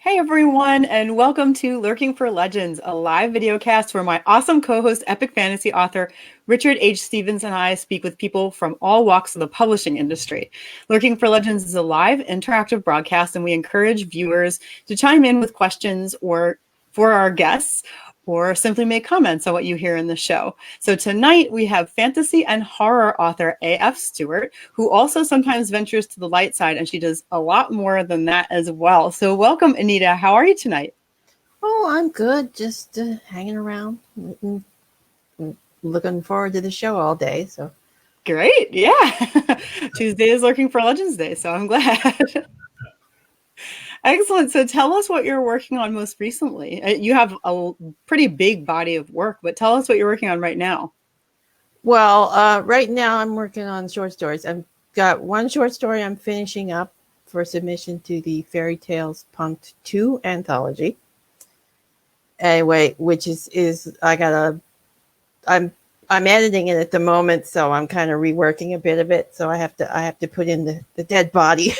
Hey everyone, and welcome to Lurking for Legends, a live video cast where my awesome co-host, epic fantasy author Richard H. Stevens and I speak with people from all walks of the publishing industry. Lurking for Legends is a live, interactive broadcast, and we encourage viewers to chime in with questions or for our guests, or simply make comments on what you hear in the show. So tonight we have fantasy and horror author A.F. Stewart, who also sometimes ventures to the light side, and she does a lot more than that as well. So welcome, Anita. How are you tonight? Oh, I'm good. Just hanging around, looking forward to the show all day. So great. Yeah. Tuesday is Lurking for Legends Day, so I'm glad. Excellent. So tell us what you're working on most recently. You have a pretty big body of work, but tell us what you're working on right now. Well, right now I'm working on short stories. I've got one short story I'm finishing up for submission to the Fairy Tales Punked 2 anthology. Anyway, which is I'm editing it at the moment, so I'm kind of reworking a bit of it. So I have to put in the dead body.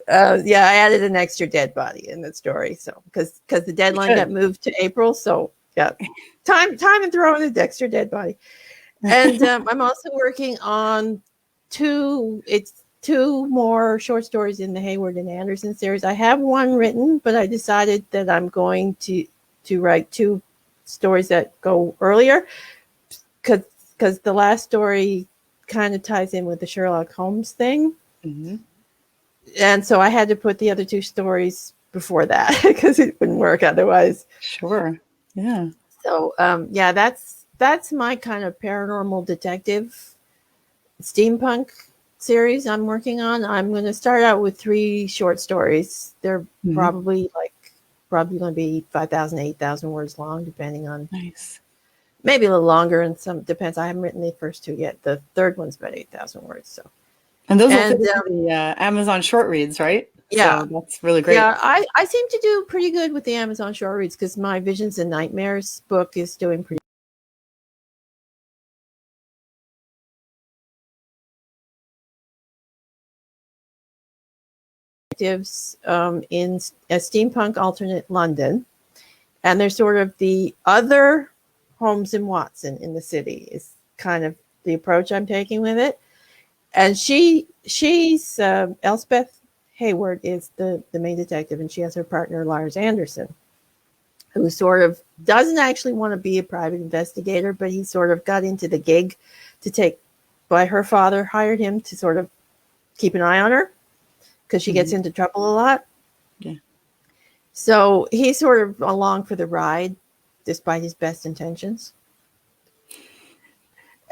Yeah, I added an extra dead body in the story, so because the deadline got moved to April, so yeah, time to throw in the extra dead body. And I'm also working on two more short stories in the Hayward and Anderson series. I have one written, but I decided that I'm going to write two stories that go earlier, because the last story kind of ties in with the Sherlock Holmes thing. Mm-hmm. And so I had to put the other two stories before that because it wouldn't work otherwise. Sure. Yeah. So yeah, that's my kind of paranormal detective steampunk series I'm working on. I'm going to start out with 3 short stories. They're probably going to be 5,000, 8,000 words long, depending on. Nice. Maybe a little longer, and some depends. I haven't written the first 2 yet. The third one's about 8,000 words. So. And those are the Amazon short reads, right? Yeah. So that's really great. Yeah, I seem to do pretty good with the Amazon short reads because my Visions and Nightmares book is doing pretty in a steampunk alternate London. And they're sort of the other Holmes and Watson in the city is kind of the approach I'm taking with it. And she's Elspeth Hayward is the main detective, and she has her partner Lars Anderson, who sort of doesn't actually want to be a private investigator, but he sort of got into the gig by her father hired him to sort of keep an eye on her because she gets into trouble a lot. Yeah. So he's sort of along for the ride, despite his best intentions.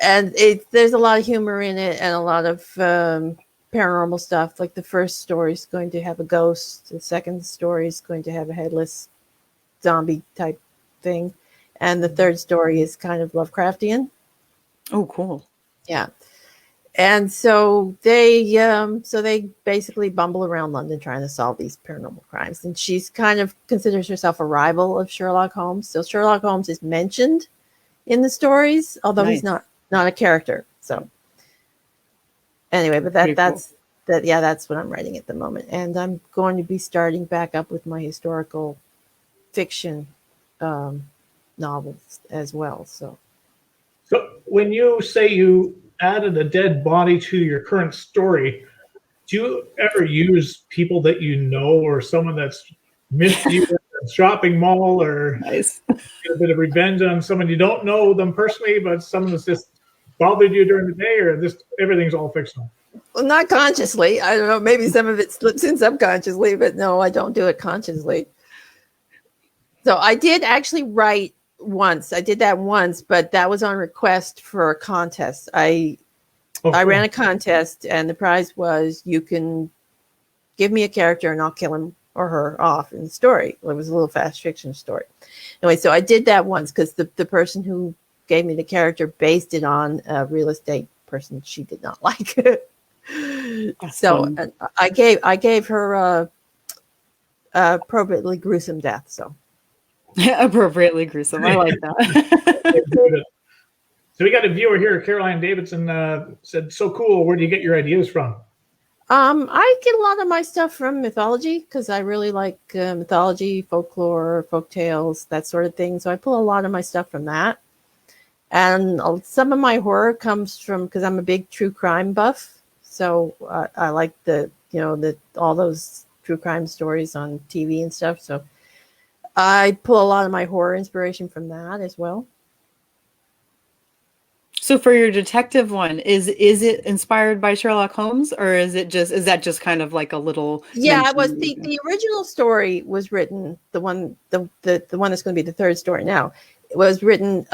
And there's a lot of humor in it and a lot of paranormal stuff. Like the first story is going to have a ghost. The second story is going to have a headless zombie type thing. And the third story is kind of Lovecraftian. Oh, cool. Yeah. And so they basically bumble around London trying to solve these paranormal crimes. And she's kind of considers herself a rival of Sherlock Holmes. So Sherlock Holmes is mentioned in the stories, although he's not a character. So anyway, but that's what I'm writing at the moment. And I'm going to be starting back up with my historical fiction novels as well. So when you say you added a dead body to your current story, do you ever use people that you know or someone that's missed you at a shopping mall, or nice. Get a bit of revenge on someone you don't know them personally, but someone that's just bothered you during the day, or just everything's all fictional? Well, not consciously. I don't know. Maybe some of it slips in subconsciously, but no, I don't do it consciously. So I did actually write once. I did that once, but that was on request for a contest. I ran a contest, and the prize was you can give me a character and I'll kill him or her off in the story. It was a little fast fiction story. Anyway, so I did that once because the person who gave me the character based it on a real estate person she did not like. So I gave her a appropriately gruesome death. So appropriately gruesome. I like that. So we got a viewer here, Caroline Davidson, said, "So cool. Where do you get your ideas from?" I get a lot of my stuff from mythology because I really like mythology, folklore, folk tales, that sort of thing. So I pull a lot of my stuff from that. And some of my horror comes from, because I'm a big true crime buff. So I like all those true crime stories on TV and stuff. So I pull a lot of my horror inspiration from that as well. So for your detective one, is it inspired by Sherlock Holmes, or is that just kind of like a little Yeah, it was mention? the original story was written, the one that's going to be the third story now. It was written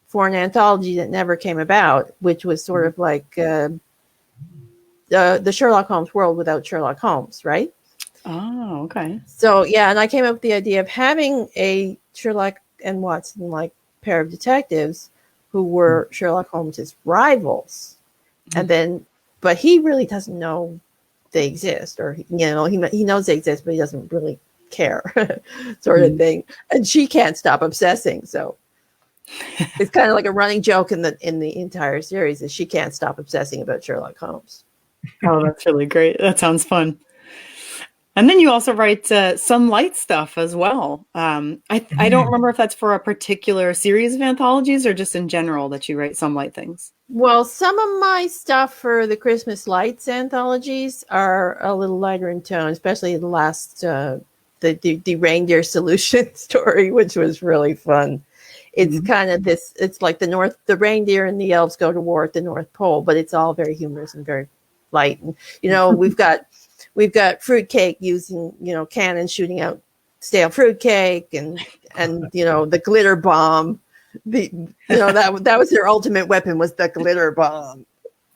for an anthology that never came about, which was sort of like the Sherlock Holmes world without Sherlock Holmes, right? Oh, okay. So yeah, and I came up with the idea of having a Sherlock and Watson like pair of detectives who were Sherlock Holmes's rivals, and then, but he really doesn't know they exist, or he knows they exist, but he doesn't really care, sort of thing. And she can't stop obsessing, so it's kind of like a running joke in the entire series is she can't stop obsessing about Sherlock Holmes. Oh, that's really great. That sounds fun. And then you also write some light stuff as well. I don't remember if that's for a particular series of anthologies or just in general that you write some light things. Well, some of my stuff for the Christmas Lights anthologies are a little lighter in tone, especially the last the reindeer solution story, which was really fun. It's kind of this. It's like the reindeer and the elves go to war at the North Pole, but it's all very humorous and very light. And we've got fruitcake using cannons shooting out stale fruitcake, and the glitter bomb. That was their ultimate weapon, was the glitter bomb.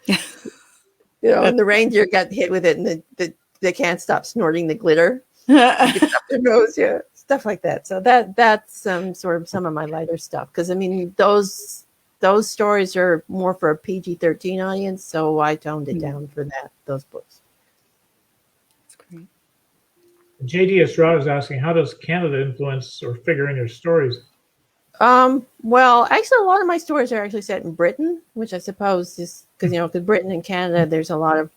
And the reindeer got hit with it, and they can't stop snorting the glitter. It's up their nose, yeah, stuff like that. So that's some of my lighter stuff, because I mean those stories are more for a PG-13 audience, so I toned it down for those books. That's great. JD Estrada is asking, how does Canada influence or figure in your stories? Well, actually, a lot of my stories are actually set in Britain, which I suppose is because Britain and Canada, there's a lot of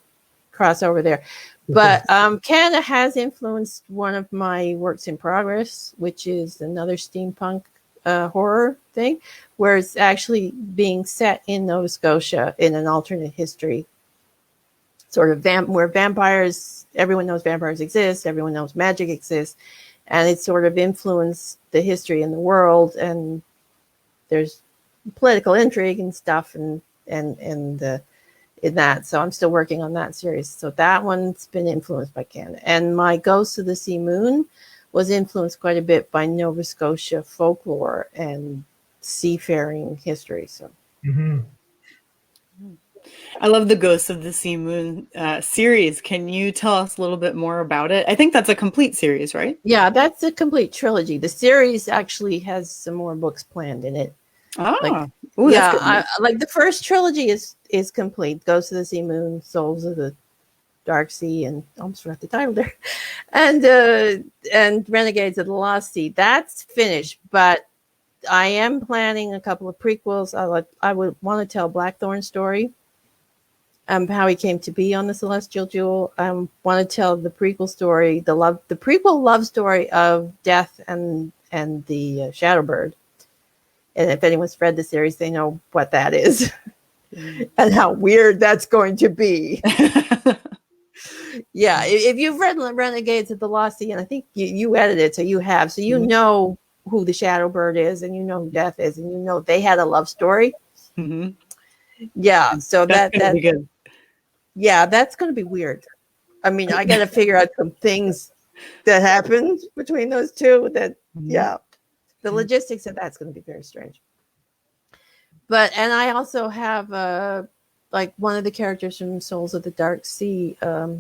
crossover there. But Canada has influenced one of my works in progress, which is another steampunk horror thing, where it's actually being set in Nova Scotia in an alternate history, sort of where vampires, everyone knows vampires exist, everyone knows magic exists, and it's sort of influenced the history in the world, and there's political intrigue and stuff, and in that. So I'm still working on that series. So that one's been influenced by Canada. And my Ghosts of the Sea Moon was influenced quite a bit by Nova Scotia folklore and seafaring history. So I love the Ghosts of the Sea Moon series. Can you tell us a little bit more about it? I think that's a complete series, right? Yeah, that's a complete trilogy. The series actually has some more books planned in it. Like the first trilogy is complete. Ghosts of the Sea Moon, Souls of the Dark Sea, and I almost forgot the title there, and Renegades of the Lost Sea. That's finished, but I am planning a couple of prequels. I would want to tell Blackthorn's story, how he came to be on the Celestial Jewel. I want to tell the prequel story, the prequel love story of Death and the Shadowbird. And if anyone's read the series, they know what that is and how weird that's going to be. Yeah, if you've read Renegades of the Lost Sea, and I think you edited, so you have, so you know who the Shadowbird is, and you know who Death is, and you know they had a love story. Yeah, so that's gonna be good. Yeah, that's going to be weird. I mean, I got to figure out some things that happened between those two. The logistics of that's going to be very strange. And I also have like one of the characters from Souls of the Dark Sea. I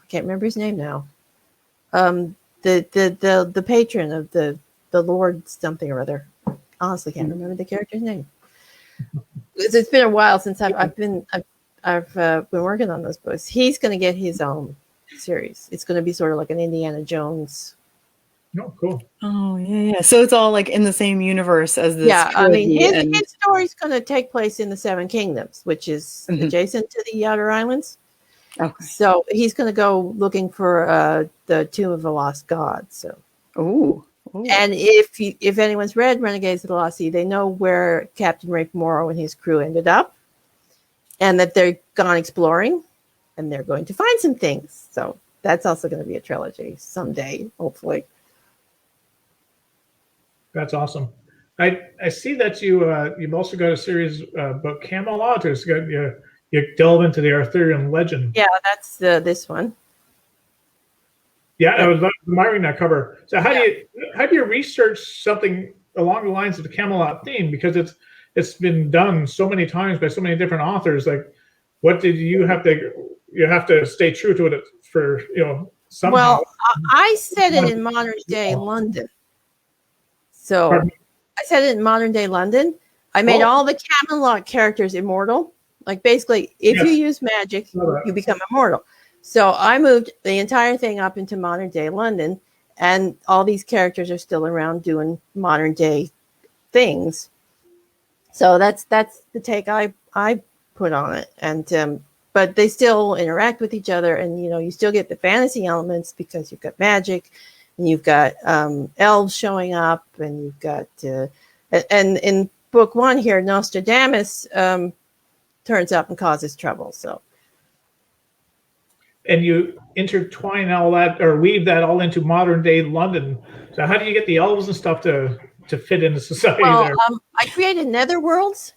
can't remember his name now. The patron of the Lord something or other. Honestly, can't remember the character's name. It's been a while since I've been working on those books. He's going to get his own series. It's going to be sort of like an Indiana Jones. Oh, cool. Oh, yeah. So it's all like in the same universe as this. Yeah, I mean, his story's going to take place in the Seven Kingdoms, which is adjacent to the Outer Islands. Okay. So he's going to go looking for the Tomb of the Lost God. So, Ooh. and if anyone's read Renegades of the Lost Sea, they know where Captain Rafe Morrow and his crew ended up, and that they're gone exploring, and they're going to find some things. So that's also going to be a trilogy someday, hopefully. That's awesome. I see that you've also got a series about Camelot. It's got you delve into the Arthurian legend. Yeah, that's this one. Yeah, I was admiring that cover. So how do you research something along the lines of the Camelot theme, because it's been done so many times by so many different authors? Like, what did you have to stay true to it for somehow? Well, I said it in modern day London. So I said it in modern day London. I made all the Camelot characters immortal. Like, basically, if you use magic, you become immortal. So I moved the entire thing up into modern day London, and all these characters are still around doing modern day things. So that's the take I put on it. And but they still interact with each other, and you still get the fantasy elements because you've got magic, and you've got elves showing up, and you've got and in book 1 here, Nostradamus turns up and causes trouble. So. And you intertwine all that, or weave that all into modern day London. So how do you get the elves and stuff to fit into society there? I created netherworlds.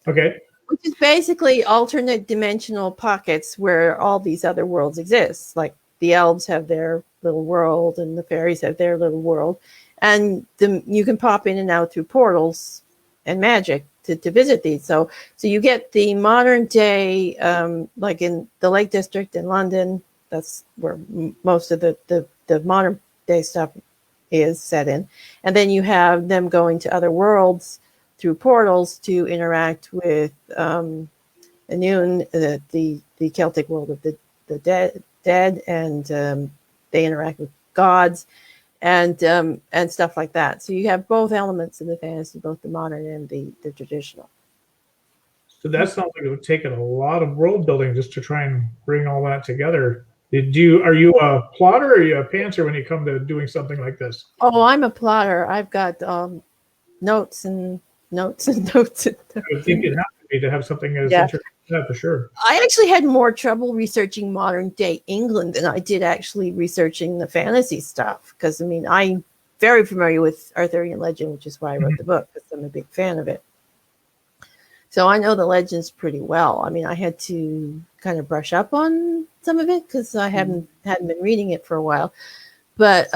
Okay. Which is basically alternate dimensional pockets where all these other worlds exist. Like, the elves have their little world, and the fairies have their little world, and you can pop in and out through portals and magic to visit these. So you get the modern day, like in the Lake District in London. That's where most of the modern day stuff is set in. And then you have them going to other worlds through portals to interact with Anun, the Celtic world of the dead, and they interact with gods and stuff like that. So you have both elements in the fantasy, both the modern and the traditional. So that sounds like it would take a lot of world building just to try and bring all that together. Are you a plotter, or are you a pantser when you come to doing something like this? Oh, I'm a plotter. I've got notes and notes and notes. I would think it'd have to be to have something as interesting as that, for sure. I actually had more trouble researching modern day England than I did actually researching the fantasy stuff, because I'm very familiar with Arthurian legend, which is why I wrote the book, because I'm a big fan of it. So I know the legends pretty well. I had to kind of brush up on some of it because I hadn't been reading it for a while. But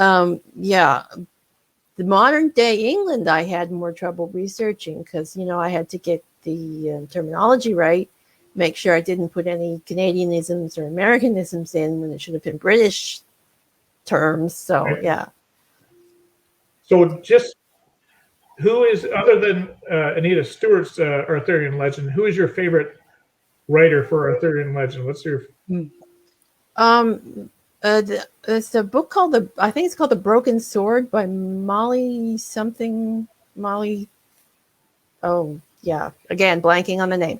the modern day England, I had more trouble researching because, I had to get the terminology right, make sure I didn't put any Canadianisms or Americanisms in when it should have been British terms. So, yeah. So just who is, other than Anita Stewart's Arthurian legend, who is your favorite writer for Arthurian legend? What's your... It's a book called I think it's called The Broken Sword by Molly something. Molly. Oh, yeah. Again, blanking on the name.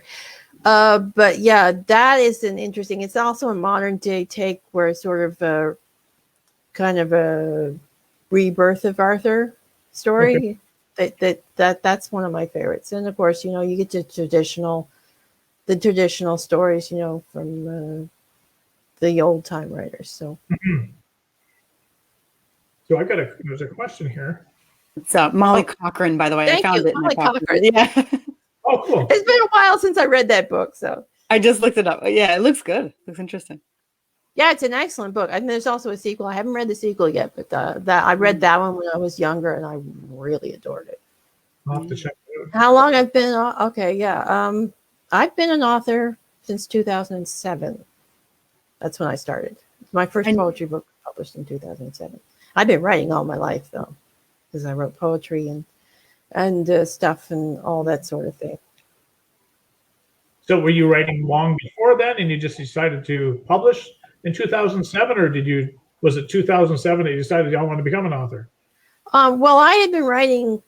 But yeah, that is an interesting. It's also a modern day take where it's sort of a kind of a rebirth of Arthur story. Okay. That's one of my favorites. And of course, you get the traditional stories, from the old time writers. So. So there's a question here. It's Molly Cochran, by the way. Thank I found you, it. Molly Cochran. Yeah. Oh, cool. It's been a while since I read that book, so. I just looked it up. Yeah, it looks good. It looks interesting. Yeah, it's an excellent book. There's also a sequel. I haven't read the sequel yet, but I read that one when I was younger, and I really adored it. I'll have to check it out. How long I've been? Okay, yeah. I've been an author since 2007. That's when I started. My first poetry book was published in 2007. I've been writing all my life, though, because I wrote poetry and stuff and all that sort of thing. So were you writing long before then, and you just decided to publish in 2007, or was it 2007 that you decided I want to become an author? Well, I had been writing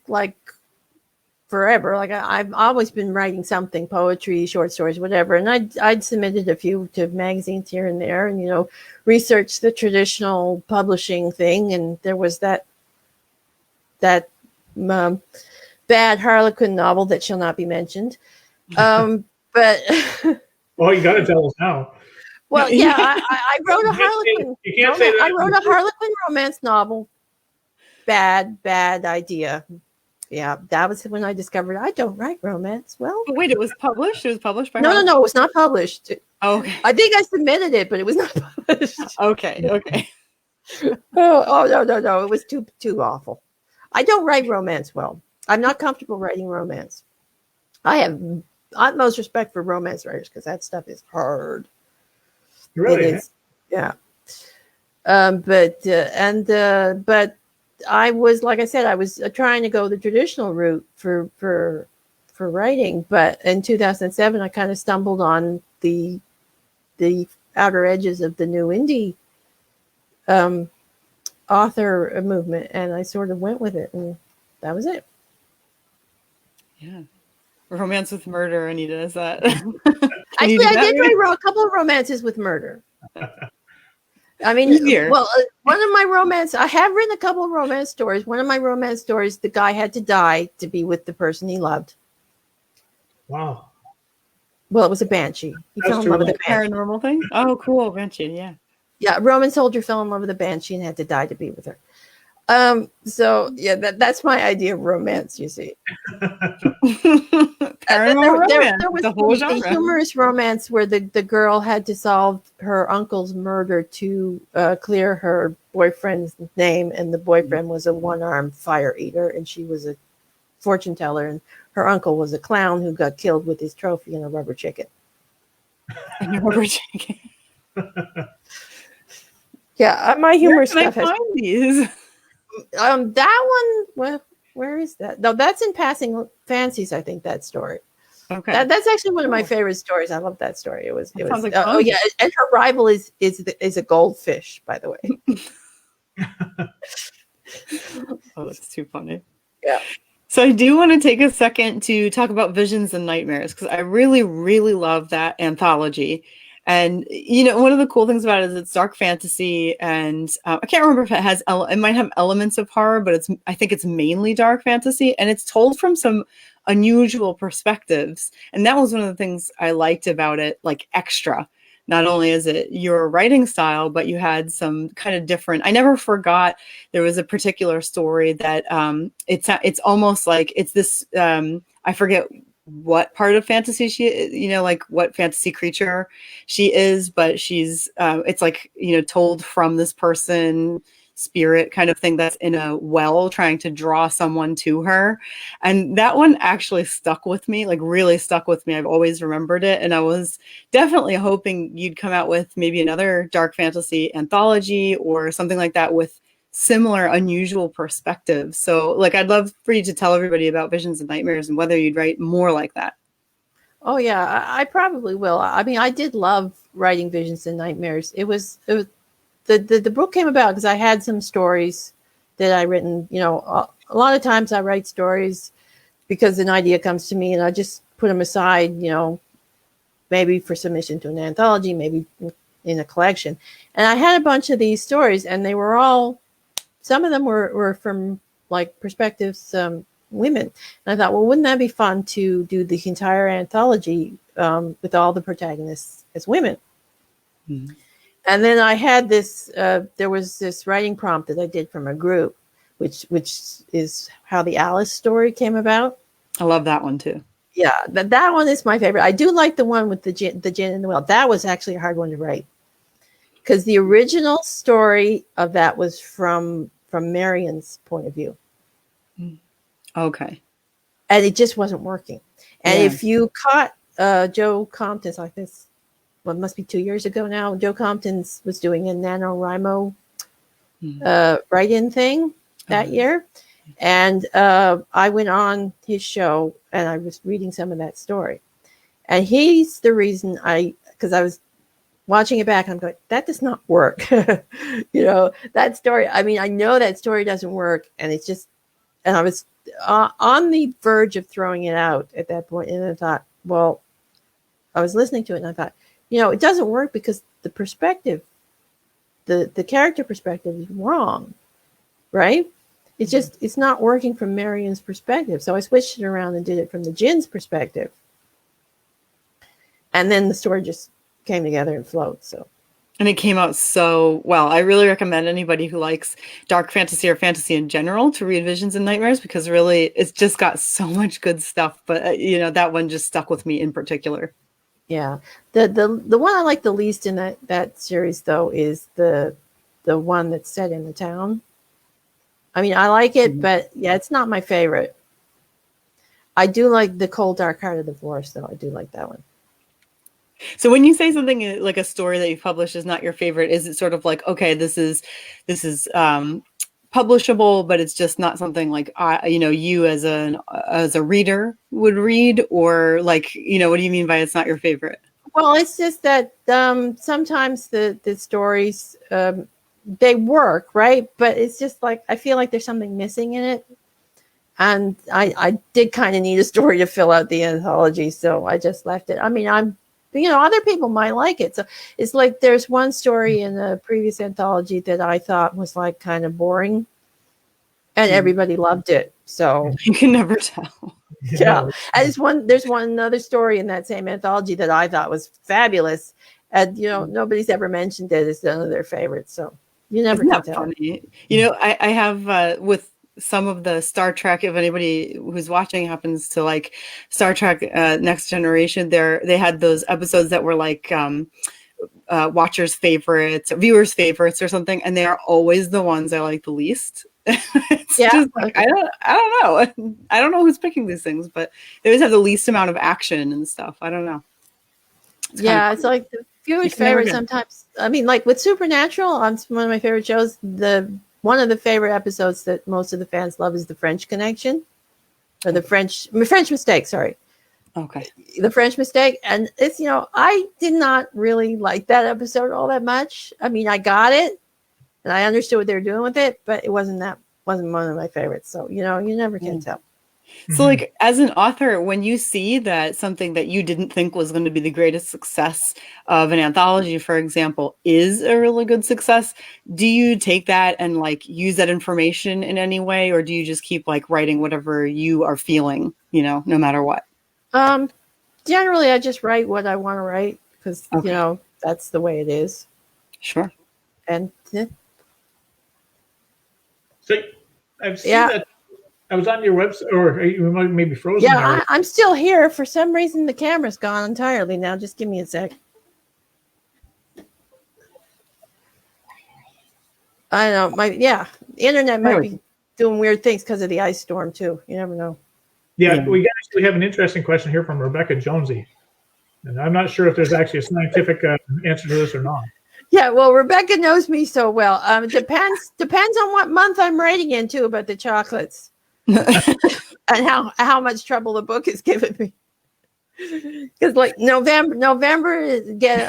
forever. Like I've always been writing something, poetry, short stories, whatever. And I'd submitted a few to magazines here and there, and researched the traditional publishing thing. And there was that bad Harlequin novel that shall not be mentioned. But well, you got to tell us now. Well, yeah, I wrote a Harlequin. You can't say that. I wrote a Harlequin romance novel. Bad idea. Yeah, that was when I discovered I don't write romance. Well, but wait, it was published? It was published by No, it was not published. Oh, okay. I think I submitted it, but it was not published. Okay. Oh, no. It was too awful. I don't write romance well. I'm not comfortable writing romance. I have utmost respect for romance writers because that stuff is hard. Really? It is, yeah. But I was, like I said, I was trying to go the traditional route for writing. But in 2007, I kind of stumbled on the outer edges of the new indie author movement, and I sort of went with it, and that was it. Yeah. Romance with murder, Anita, is that? Actually, I did write a couple of romances with murder. I mean, well, one of my romance, I have written a couple of romance stories. One of my romance stories, the guy had to die to be with the person he loved. Wow. Well, it was a banshee. He fell in love with a banshee. Paranormal thing? Oh, cool. Banshee, yeah. Yeah, a Roman soldier fell in love with a banshee and had to die to be with her. So yeah, that's my idea of romance, you see. There was the whole genre. A humorous romance where the girl had to solve her uncle's murder to clear her boyfriend's name, and the boyfriend was a one-armed fire eater, and she was a fortune teller, and her uncle was a clown who got killed with his trophy and a rubber chicken. And a rubber chicken. Yeah, my humor stuff has. Find these? That one. Well, where is that? No, that's in Passing Fancies. I think that story. Okay, that's actually one of my favorite stories. I love that story. It was. Like oh yeah, and her rival is a goldfish, by the way. Oh, that's too funny. Yeah. So I do want to take a second to talk about Visions and Nightmares, because I really, really love that anthology. And, one of the cool things about it is it's dark fantasy, and I can't remember if it has, it might have elements of horror, but I think it's mainly dark fantasy, and it's told from some unusual perspectives. And that was one of the things I liked about it, like extra. Not only is it your writing style, but you had some kind of different, I never forgot, there was a particular story that it's almost like it's this, I forget what part of fantasy she is, like what fantasy creature she is, but she's it's like, told from this person spirit kind of thing that's in a well trying to draw someone to her. And that one actually stuck with me, like really stuck with me. I've always remembered it, and I was definitely hoping you'd come out with maybe another dark fantasy anthology or something like that with similar unusual perspectives. So like I'd love for you to tell everybody about Visions and Nightmares and whether you'd write more like that. Oh yeah, I probably will. I mean, I did love writing Visions and Nightmares. It was the book came about because I had some stories that I written. A lot of times I write stories because an idea comes to me and I just put them aside, maybe for submission to an anthology, maybe in a collection. And I had a bunch of these stories, and they were all, some of them were from like perspectives, women. And I thought, well, wouldn't that be fun to do the entire anthology with all the protagonists as women? Mm-hmm. And then I had this, there was this writing prompt that I did from a group, which is how the Alice story came about. I love that one too. Yeah, that one is my favorite. I do like the one with the gin and the well. That was actually a hard one to write, because the original story of that was from Marion's point of view. Okay. And it just wasn't working. And if you caught Joe Compton's, like this, well, it must be 2 years ago now, Joe Compton's was doing a NaNoWriMo write-in thing that year. And I went on his show and I was reading some of that story. And he's the reason because I was watching it back, I'm going, that does not work. That story, I mean, I know that story doesn't work. And it's just, and I was on the verge of throwing it out at that point, and I thought, well, I was listening to it and I thought, it doesn't work because the perspective, the character perspective is wrong, right? It's not working from Marion's perspective. So I switched it around and did it from the Jin's perspective. And then the story just came together and flowed. So. And it came out so well. I really recommend anybody who likes dark fantasy or fantasy in general to read Visions and Nightmares, because really it's just got so much good stuff. But that one just stuck with me in particular. Yeah, the one I like the least in that series though is the one that's set in the town. I mean, I like it, but yeah, it's not my favorite. I do like The Cold Dark Heart of the Forest, though. I do like that one. So when you say something like a story that you've published is not your favorite, is it sort of like, okay, this is publishable, but it's just not something like you as a reader would read, or like, what do you mean by it's not your favorite? Well, it's just that sometimes the stories they work, right? But it's just like I feel like there's something missing in it, and I did kind of need a story to fill out the anthology, so I just left it. I mean, other people might like it. So it's like there's one story in a previous anthology that I thought was like kind of boring, and everybody loved it. So you can never tell. Yeah. And there's one other story in that same anthology that I thought was fabulous. And nobody's ever mentioned it as one of their favorites. So you never can tell. Funny? I have with some of the Star Trek, if anybody who's watching happens to like Star Trek Next Generation, they had those episodes that were like watchers' favorites, viewers' favorites or something, and they are always the ones I like the least. It's just like, I don't know. I don't know who's picking these things, but they always have the least amount of action and stuff. I don't know. It's like the viewers' favorite sometimes. I mean, like with Supernatural, on one of my favorite shows, one of the favorite episodes that most of the fans love is the French Connection, or the French Mistake. Sorry. Okay. The French Mistake, and it's I did not really like that episode all that much. I mean, I got it, and I understood what they were doing with it, but it wasn't one of my favorites. So you never can tell. So like as an author, when you see that something that you didn't think was going to be the greatest success of an anthology, for example, is a really good success, do you take that and like use that information in any way, or do you just keep like writing whatever you are feeling, no matter what? Generally I just write what I want to write because that's the way it is. Sure. And so I've seen that. I was on your website, or you might maybe frozen. Yeah, I'm still here. For some reason, the camera's gone entirely now. Just give me a sec. I don't know. The internet might be doing weird things because of the ice storm too. You never know. Yeah, we actually have an interesting question here from Rebecca Jonesy, and I'm not sure if there's actually a scientific answer to this or not. Yeah, well, Rebecca knows me so well. It depends on what month I'm writing into about the chocolates. And how much trouble the book has given me, because like November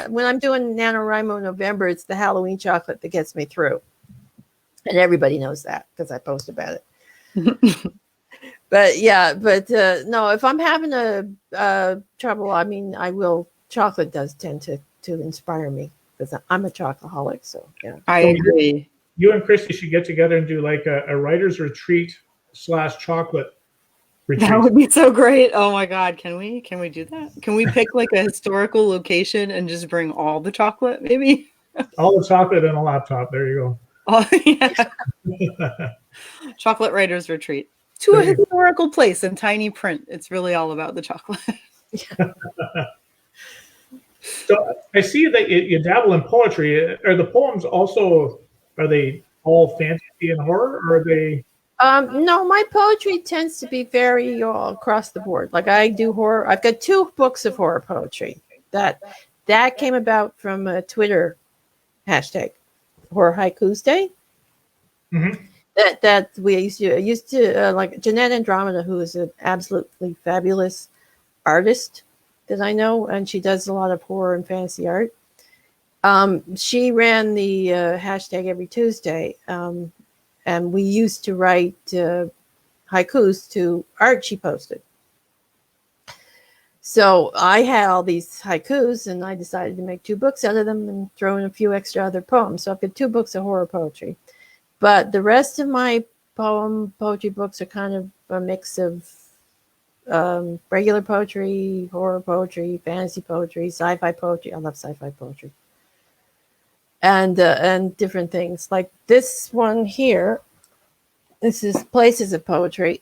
when I'm doing NaNoWriMo November, it's the Halloween chocolate that gets me through, and everybody knows that because I post about it. But no, if I'm having a trouble, I mean, chocolate does tend to inspire me because I'm a chocoholic. So yeah, I agree. You and Christy should get together and do like a writer's retreat / chocolate retreat. That would be so great. Oh my God. Can we do that? Can we pick like a historical location and just bring all the chocolate, maybe? All the chocolate and a laptop. There you go. Oh yeah. Chocolate writers retreat to a historical place in tiny print. It's really all about the chocolate. So I see that you dabble in poetry. Are the poems also, are they all fantasy and horror, or are they? No, my poetry tends to be very all across the board. Like I do horror. I've got 2 books of horror poetry that came about from a Twitter hashtag, Horror Haikus Day. Mm-hmm. That we used to like Jeanette Andromeda, who is an absolutely fabulous artist that I know, and she does a lot of horror and fantasy art. She ran the hashtag every Tuesday. And we used to write haikus to art she posted. So I had all these haikus, and I decided to make 2 books out of them and throw in a few extra other poems. So I've got 2 books of horror poetry. But the rest of my poetry books are kind of a mix of regular poetry, horror poetry, fantasy poetry, sci-fi poetry. I love sci-fi poetry. And different things. Like this one here, this is Places of Poetry.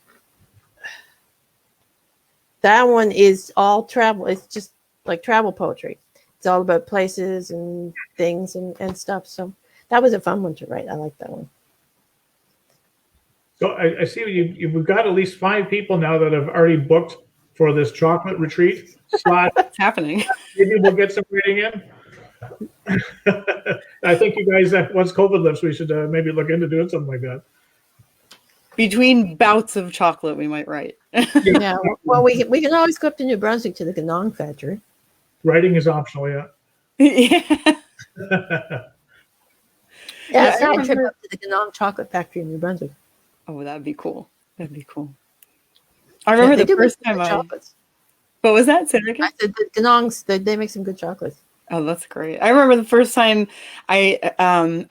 That one is all travel. It's just like travel poetry. It's all about places and things and stuff. So that was a fun one to write. I like that one. So I see you've got at least 5 people now that have already booked for this chocolate retreat. It's happening. Maybe we'll get some reading in. I think you guys, once COVID lifts, we should maybe look into doing something like that. Between bouts of chocolate, we might write. Yeah. Well, we can always go up to New Brunswick to the Ganong factory. Writing is optional, yeah. Yeah. Yeah, so I trip up to the Ganong chocolate factory in New Brunswick. Oh, that'd be cool. That'd be cool. I remember the first time chocolates. What was that? Say it again? I said the Ganongs, they make some good chocolates. Oh, that's great. I remember the first time I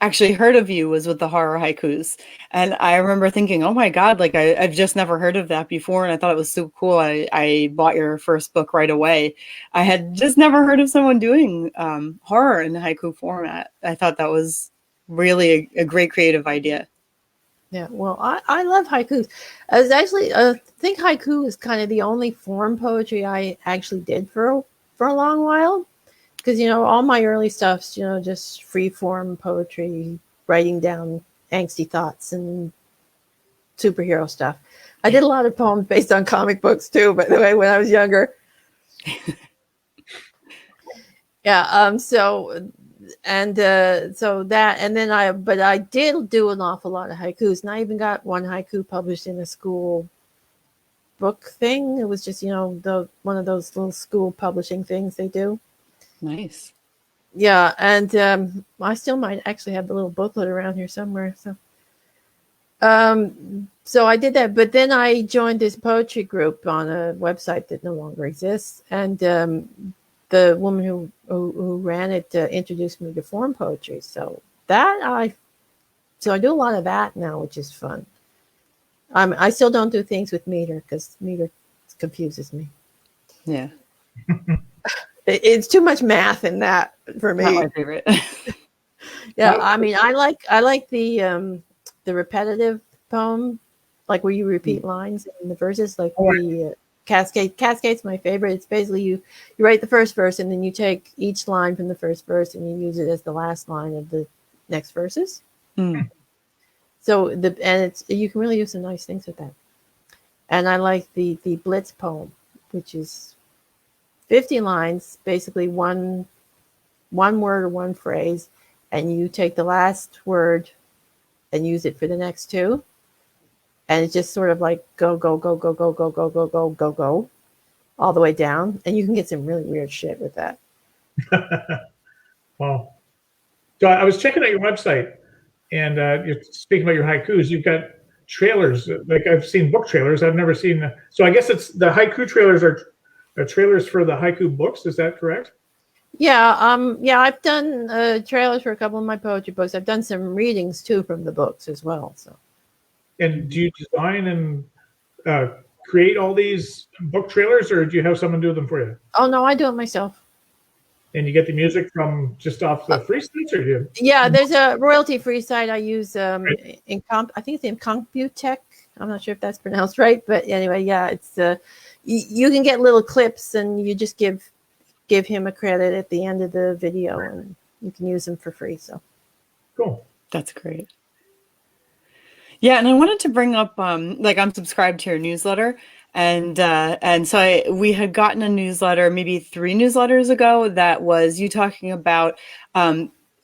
actually heard of you was with the horror haikus. And I remember thinking, oh my God, like I've just never heard of that before. And I thought it was so cool. I bought your first book right away. I had just never heard of someone doing horror in the haiku format. I thought that was really a great creative idea. Yeah, well, I love haikus. I was actually, I think haiku is kind of the only form poetry I actually did for a long while. Because, all my early stuff's, just free form poetry, writing down angsty thoughts and superhero stuff. I did a lot of poems based on comic books too, by the way, when I was younger. Yeah, so that, and then I did do an awful lot of haikus, and I even got one haiku published in a school book thing. It was just, one of those little school publishing things they do. Nice. Yeah, and I still might actually have the little booklet around here somewhere. So I did that, but then I joined this poetry group on a website that no longer exists, and the woman who ran it introduced me to form poetry. So I do a lot of that now, which is fun. I still don't do things with meter because meter confuses me. Yeah. It's too much math in that for me. Not my favorite. Yeah, I mean, I like the repetitive poem, like where you repeat lines in the verses, like the cascade. Cascade's my favorite. It's basically you write the first verse and then you take each line from the first verse and you use it as the last line of the next verses. Mm. So you can really do some nice things with that. And I like the blitz poem, which is 50 lines, basically one word or one phrase, and you take the last word and use it for the next 2. And it's just sort of like go, go, go, go, go, go, go, go, go, go, go, all the way down. And you can get some really weird shit with that. Wow. So I was checking out your website, and you're speaking about your haikus. You've got trailers. Like I've seen book trailers. I've never seen. So I guess it's the haiku trailers are trailers for the haiku books. Is that correct? Yeah. I've done trailers for a couple of my poetry books. I've done some readings too from the books as well. So. And do you design and create all these book trailers, or do you have someone do them for you? Oh no, I do it myself. And you get the music from just off the free sites, or do you? Yeah, there's a royalty-free site I use I think it's in Computech. I'm not sure if that's pronounced right, but anyway, yeah, it's you can get little clips and you just give him a credit at the end of the video and you can use them for free. So cool. That's great. Yeah, and I wanted to bring up like I'm subscribed to your newsletter, and so we had gotten a newsletter maybe 3 newsletters ago that was you talking about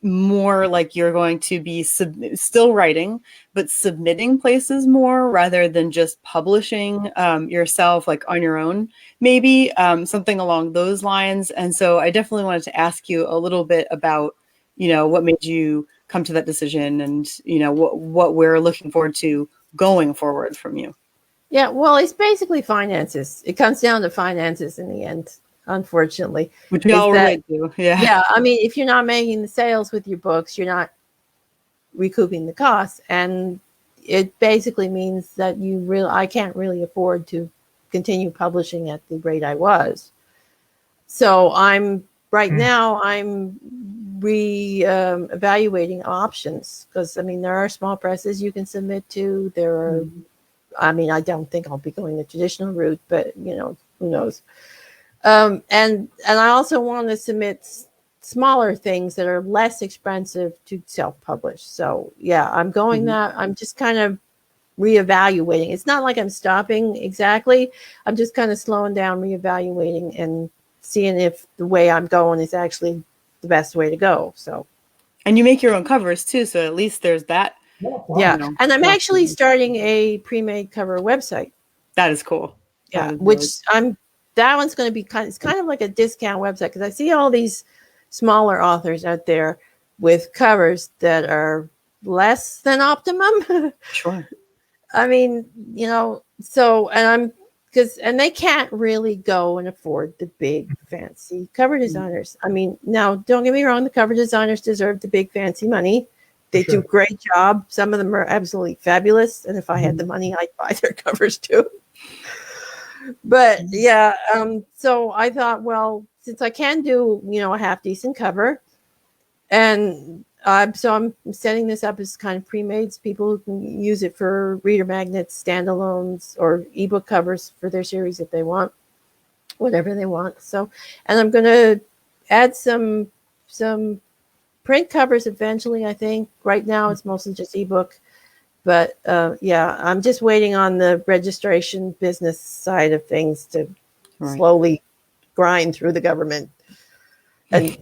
more like you're going to be still writing, but submitting places more rather than just publishing yourself like on your own, maybe something along those lines. And so I definitely wanted to ask you a little bit about, what made you come to that decision and, what we're looking forward to going forward from you. Yeah, well, it's basically finances. It comes down to finances in the end, unfortunately. Which we Is all that, relate to. Yeah. yeah, I mean, if you're not making the sales with your books, you're not recouping the costs. And it basically means that I can't really afford to continue publishing at the rate I was. So right now I'm evaluating options, because I mean, there are small presses you can submit to. There are, I mean, I don't think I'll be going the traditional route, but who knows? And I also want to submit smaller things that are less expensive to self-publish. So yeah, I'm going that. I'm just kind of reevaluating. It's not like I'm stopping exactly. I'm just kind of slowing down, reevaluating, and seeing if the way I'm going is actually the best way to go. So, and you make your own covers too, so at least there's that. Yeah, and I'm actually starting a pre-made cover website. That is cool. Yeah, which that one's going to be it's kind of like a discount website, because I see all these smaller authors out there with covers that are less than optimum. Sure. I mean, so, and they can't really go and afford the big fancy cover designers. I mean, now don't get me wrong, the cover designers deserve the big fancy money. They do a great job. Some of them are absolutely fabulous. And if I had the money, I'd buy their covers too. But yeah, so I thought, well, since I can do, a half decent cover, and so I'm setting this up as kind of pre-made, so people who can use it for reader magnets, standalones, or ebook covers for their series if they want, whatever they want. So, and I'm going to add some print covers eventually. I think right now it's mostly just ebook, but yeah, I'm just waiting on the registration business side of things to slowly grind through the government. And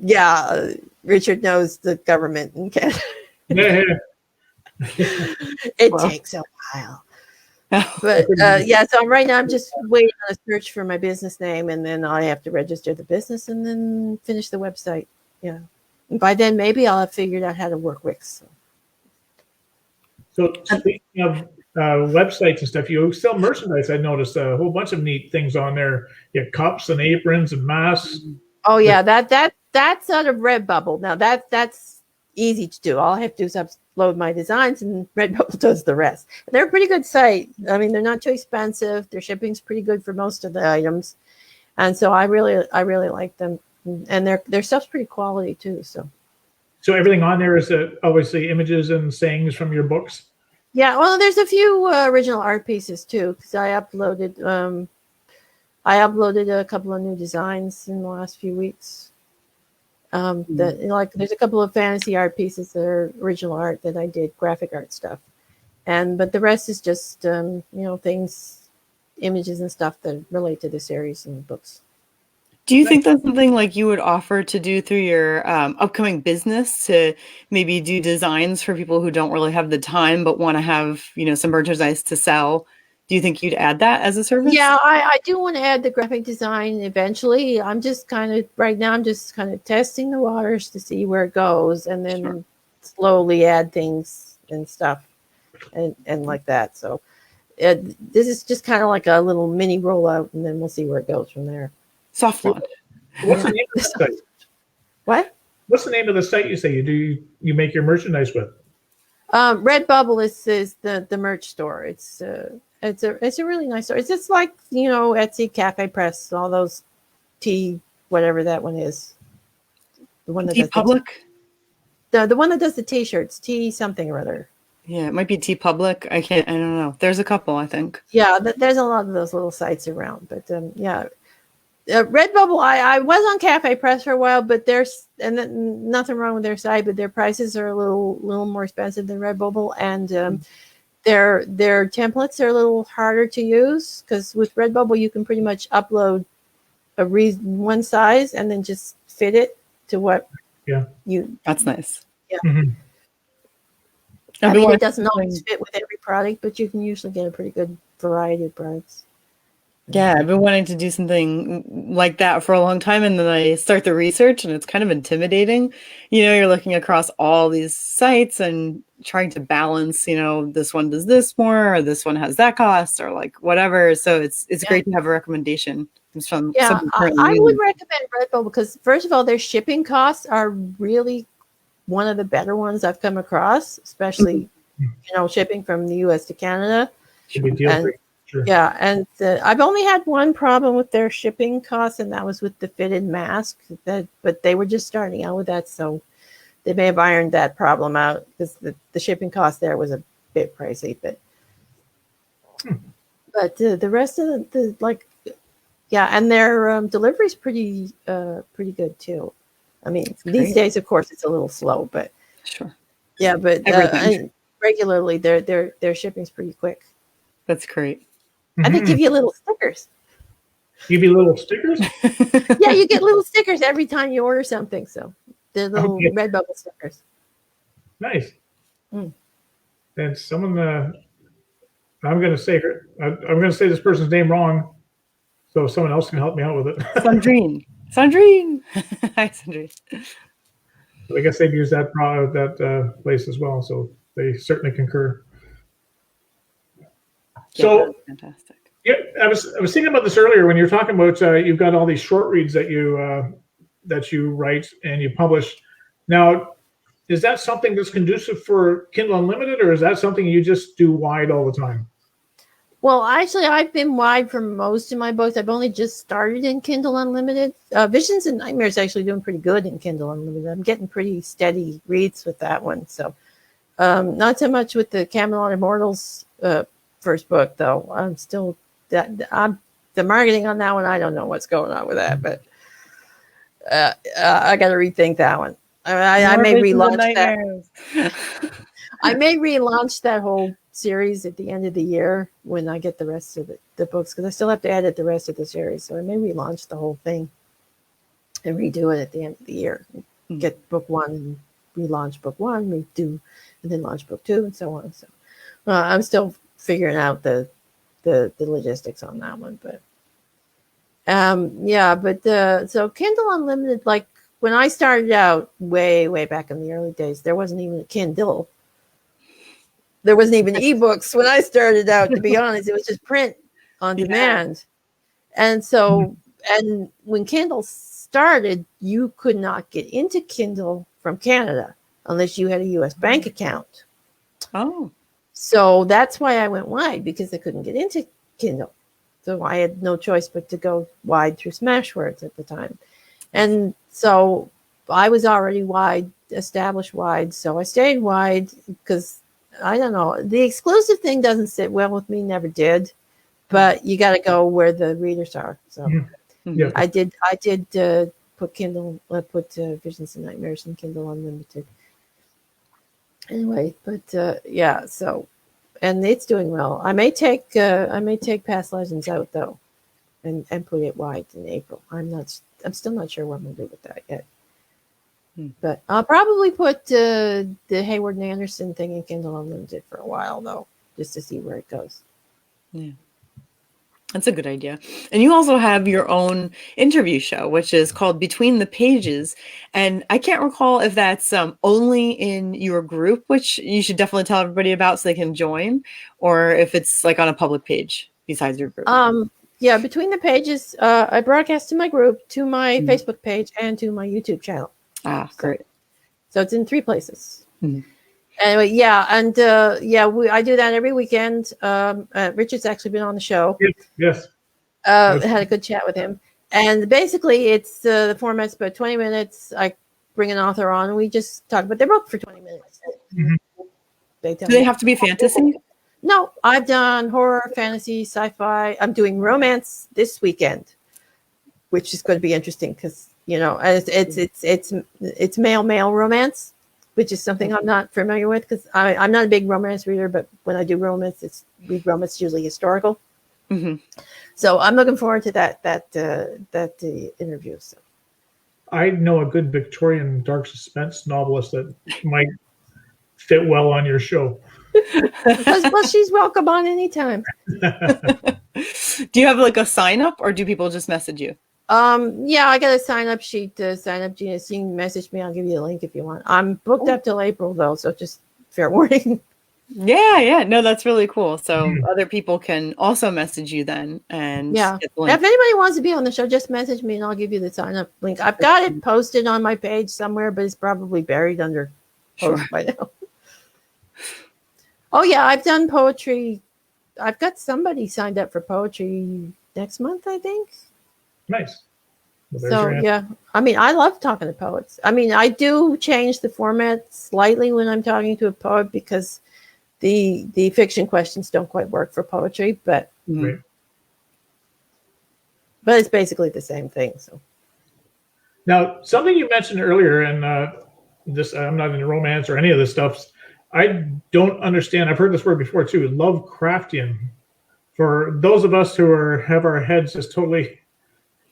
yeah, Richard knows the government in Canada. It takes a while. But yeah, so right now I'm just waiting on a search for my business name, and then I have to register the business and then finish the website. Yeah. And by then, maybe I'll have figured out how to work Wix. So speaking of websites and stuff, you sell merchandise. I noticed a whole bunch of neat things on there. You have cups and aprons and masks. Oh yeah, that's out of Redbubble. Now that's easy to do. All I have to do is upload my designs, and Redbubble does the rest. They're a pretty good site. I mean, they're not too expensive. Their shipping's pretty good for most of the items, and so I really like them. And their stuff's pretty quality too. So everything on there is obviously images and sayings from your books. Yeah, well, there's a few original art pieces too, because I uploaded a couple of new designs in the last few weeks. There's a couple of fantasy art pieces that are original art that I did, graphic art stuff, but the rest is just things, images and stuff that relate to the series and the books. Do you think that's something like you would offer to do through your upcoming business, to maybe do designs for people who don't really have the time but want to have some merchandise to sell? Do you think you'd add that as a service? Yeah, I do want to add the graphic design eventually. Right now I'm just kind of testing the waters to see where it goes, and then slowly add things and stuff and like that. So this is just kind of like a little mini rollout, and then we'll see where it goes from there. Soft launch. What's the name of the site? What? What's the name of the site you say you make your merchandise with? Redbubble is the merch store. It's a really nice store. It's just like Etsy, Cafe Press, all those whatever that one is. The one that does Public. The one that does the t-shirts, something or other. Yeah, it might be Public. I don't know. There's a couple, I think. Yeah, there's a lot of those little sites around, but yeah. Redbubble, I was on Cafe Press for a while, but nothing wrong with their site, but their prices are a little more expensive than Redbubble, and their templates are a little harder to use, because with Redbubble you can pretty much upload one size and then just fit it to what you. That's nice. Yeah. Mm-hmm. I mean, it doesn't always fit with every product, but you can usually get a pretty good variety of products. Yeah, I've been wanting to do something like that for a long time, and then I start the research, and it's kind of intimidating. You're looking across all these sites and trying to balance, this one does this more, or this one has that cost, or like whatever. So it's great to have a recommendation from Yeah, someone currently I using would it. recommend Redbubble because first of all, their shipping costs are really one of the better ones I've come across, especially shipping from the U.S. to Canada. Should be deal And free. Sure. yeah, and I've only had one problem with their shipping costs, and that was with the fitted mask. But they were just starting out with that, so they may have ironed that problem out because the shipping cost there was a bit pricey. But the rest of the like, yeah, and their delivery's pretty good too. I mean, these days, of course, it's a little slow, but Sure. yeah, but regularly their shipping's pretty quick. That's great. And they give you little stickers. Give you little stickers? Yeah, you get little stickers every time you order something. So they're little Redbubble stickers. Nice. And someone, I'm going to say this person's name wrong, so someone else can help me out with it. Sandrine. Hi, Sandrine. I guess they've used that place as well, so they certainly concur. So fantastic. Yeah, I was thinking about this earlier when you were talking about you've got all these short reads that you write and you publish. Now, is that something that's conducive for Kindle Unlimited, or is that something you just do wide all the time? Well, actually, I've been wide for most of my books. I've only just started in Kindle Unlimited. Visions and Nightmares actually doing pretty good in Kindle Unlimited. I'm getting pretty steady reads with that one. So, not so much with the Camelot Immortals first book, though. I'm still the marketing on that one. I don't know what's going on with that, but I got to rethink that one. I may relaunch that. I may relaunch that whole series at the end of the year when I get the rest of the books, because I still have to edit the rest of the series. So I may relaunch the whole thing and redo it at the end of the year. Get book one and relaunch book one, redo, and then launch book two, and so on. So I'm still figuring out the logistics on that one, but so Kindle Unlimited, like when I started out way back in the early days, there wasn't even a Kindle. There wasn't even ebooks when I started out, to be honest. It was just print on demand. And so, and when Kindle started, you could not get into Kindle from Canada unless you had a US bank account. Oh. So that's why I went wide, because I couldn't get into Kindle. So I had no choice but to go wide through Smashwords at the time. And so I was already established wide. So I stayed wide because, I don't know, the exclusive thing doesn't sit well with me, never did. But you got to go where the readers are. So I did put Visions and Nightmares in Kindle Unlimited. Anyway, but so, and it's doing well. I may take Past Legends out though, and put it wide in April. I'm still not sure what I'm gonna do with that yet. But I'll probably put the Hayward and Anderson thing in Kindle Unlimited for a while though, just to see where it goes. Yeah. That's a good idea. And you also have your own interview show, which is called Between the Pages. And I can't recall if that's only in your group, which you should definitely tell everybody about so they can join, or if it's like on a public page besides your group. Yeah, Between the Pages, I broadcast to my group, to my Facebook page, and to my YouTube channel. Great. So it's in 3 places. Anyway, I do that every weekend. Richard's actually been on the show. Yes. Had a good chat with him. And basically, it's the format's about 20 minutes. I bring an author on, and we just talk about their book for 20 minutes. Do they have to be fantasy? No, I've done horror, fantasy, sci-fi. I'm doing romance this weekend, which is going to be interesting because it's male romance, which is something I'm not familiar with because I'm not a big romance reader. But when I do romance, read romance usually historical. So I'm looking forward to that interview. So I know a good Victorian dark suspense novelist that might fit well on your show. Well, she's welcome on anytime. Do you have like a sign up, or do people just message you? Yeah, I got a sign up sheet to sign up. Gina, so you can message me. I'll give you the link if you want. I'm booked up till April though, so just fair warning. Yeah. No, that's really cool. So other people can also message you then, and Yeah. get If the link. anybody wants to be on the show, just message me and I'll give you the sign up link. I've got it posted on my page somewhere, but it's probably buried under post by now. Oh yeah, I've done poetry. I've got somebody signed up for poetry next month, I think. Nice. Well, So yeah, I mean, I love talking to poets. I mean, I do change the format slightly when I'm talking to a poet because the fiction questions don't quite work for poetry, but Right. but it's basically the same thing. So Now, something you mentioned earlier, and this I'm not into romance or any of this stuff. I don't understand. I've heard this word before too. Lovecraftian. For those of us who have our heads just totally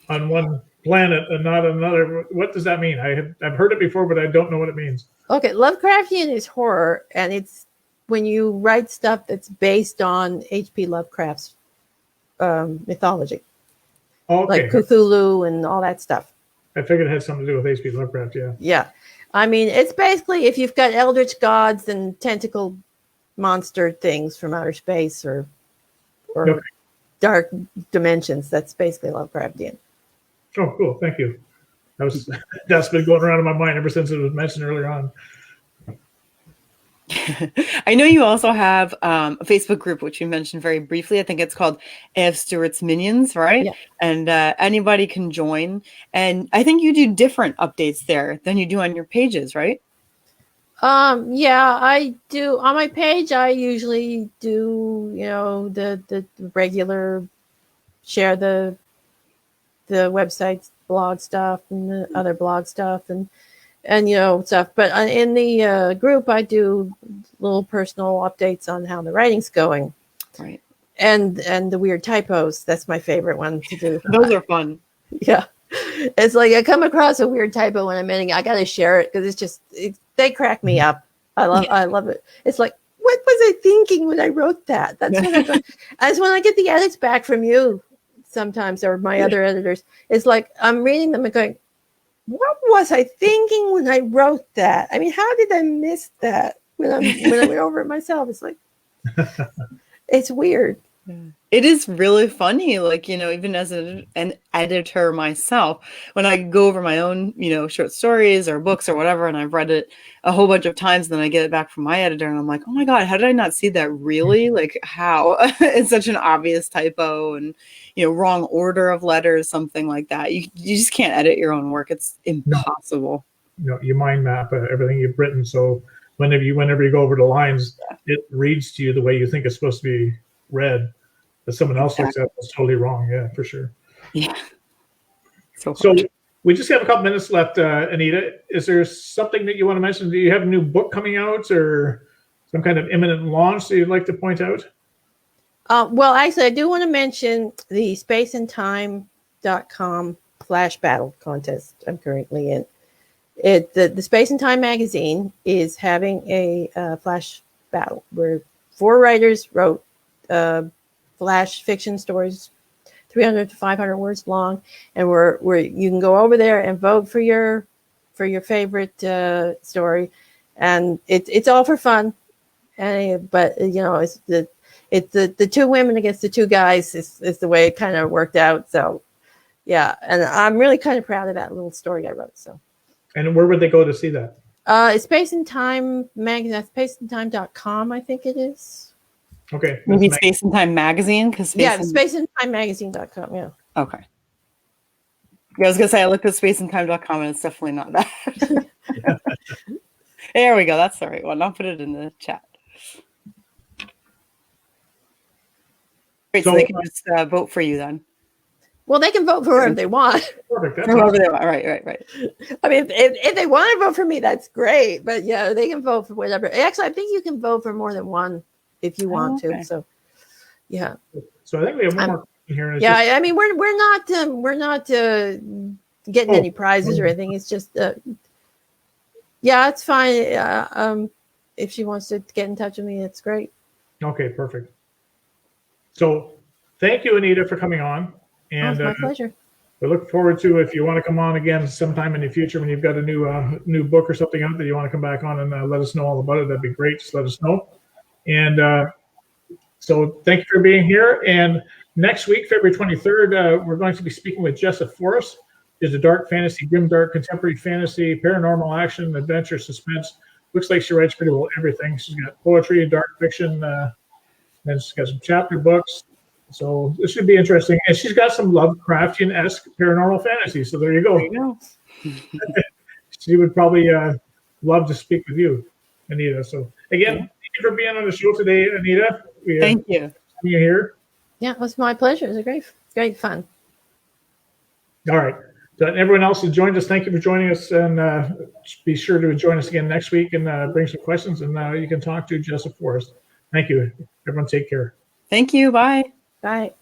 on one planet and not another, what does that mean? I've heard it before, but I don't know what it means. okay, Lovecraftian is horror, and it's when you write stuff that's based on H.P. Lovecraft's mythology, Okay. like Cthulhu and all that stuff. I figured it had something to do with H.P. Lovecraft. Yeah. Yeah. I mean, it's basically if you've got eldritch gods and tentacle monster things from outer space or Okay. dark dimensions, that's basically Lovecraftian. Oh, cool. Thank you. That's been going around in my mind ever since it was mentioned earlier on. I know you also have a Facebook group, which you mentioned very briefly. I think it's called A.F. Stewart's Minions, right? Yeah. And anybody can join. And I think you do different updates there than you do on your pages, right? Yeah, I do. On my page, I usually do, the regular share the website's blog stuff and the other blog stuff and stuff. But in the group, I do little personal updates on how the writing's going. Right. And the weird typos. That's my favorite one to do. Those are fun. Yeah. It's like I come across a weird typo when I'm editing. I got to share it because they crack me up. I love it. It's like, what was I thinking when I wrote that? That's what as when I get the edits back from you sometimes, or my other editors, it's like I'm reading them and going, what was I thinking when I wrote that? I mean, how did I miss that when I went over it myself? It's like, it's weird. It is really funny, like, even as an editor myself, when I go over my own, short stories or books or whatever, and I've read it a whole bunch of times, and then I get it back from my editor, and I'm like, oh my God, how did I not see that? Really? Like, how? It's such an obvious typo and, wrong order of letters, something like that. You just can't edit your own work. It's impossible. You mind map everything you've written, so whenever you go over the lines, it reads to you the way you think it's supposed to be read. But someone else looks at it, it's totally wrong. Yeah, for sure. Yeah. So we just have a couple minutes left, Anita. Is there something that you want to mention? Do you have a new book coming out or some kind of imminent launch that you'd like to point out? Well, actually, I do want to mention the spaceandtime.com flash battle contest I'm currently in. The Space and Time magazine is having a flash battle where 4 writers wrote flash fiction stories, 300 to 500 words long, and where you can go over there and vote for your favorite story, and it's all for fun, but it's the 2 women against the 2 guys is the way it kind of worked out. So yeah, and I'm really kind of proud of that little story I wrote. So, and where would they go to see that? It's Space and Time magazine. That's spaceandtime.com, I think it is. Okay. Maybe Space and Time magazine, because spaceandtimemagazine.com. Yeah. Okay. Yeah, I was gonna say I looked at spaceandtime.com and it's definitely not that. There we go. That's the right one. I'll put it in the chat. Great, so they can just vote for you then. Well, they can vote for whoever they want. Perfect. Whoever they want. Right. I mean, if they want to vote for me, that's great. But yeah, they can vote for whatever. Actually, I think you can vote for more than one if you want to. So, yeah. So I think we have one more question here. Yeah, I mean, we're not getting any prizes or anything. It's just, yeah, it's fine. if she wants to get in touch with me, it's great. Okay, perfect. So thank you, Anita, for coming on. And it's my pleasure. we look forward to, if you want to come on again sometime in the future when you've got a new book or something out that you want to come back on and let us know all about it, that'd be great. Just let us know. And so thank you for being here. And next week, February 23rd, we're going to be speaking with Jessa Forrest. She's a dark fantasy, grimdark, contemporary fantasy, paranormal action, adventure, suspense. Looks like she writes pretty well everything. She's got poetry, dark fiction, and she's got some chapter books. So this should be interesting. And she's got some Lovecraftian-esque paranormal fantasy. So there you go. There you go. She would probably love to speak with you, Anita. So again, thank you for being on the show today, Anita. Thank you. You here. Yeah, it was my pleasure. It was great fun. All right. So everyone else who joined us, thank you for joining us. And be sure to join us again next week and bring some questions. And you can talk to Jessa Forrest. Thank you. Everyone take care. Thank you. Bye. Bye.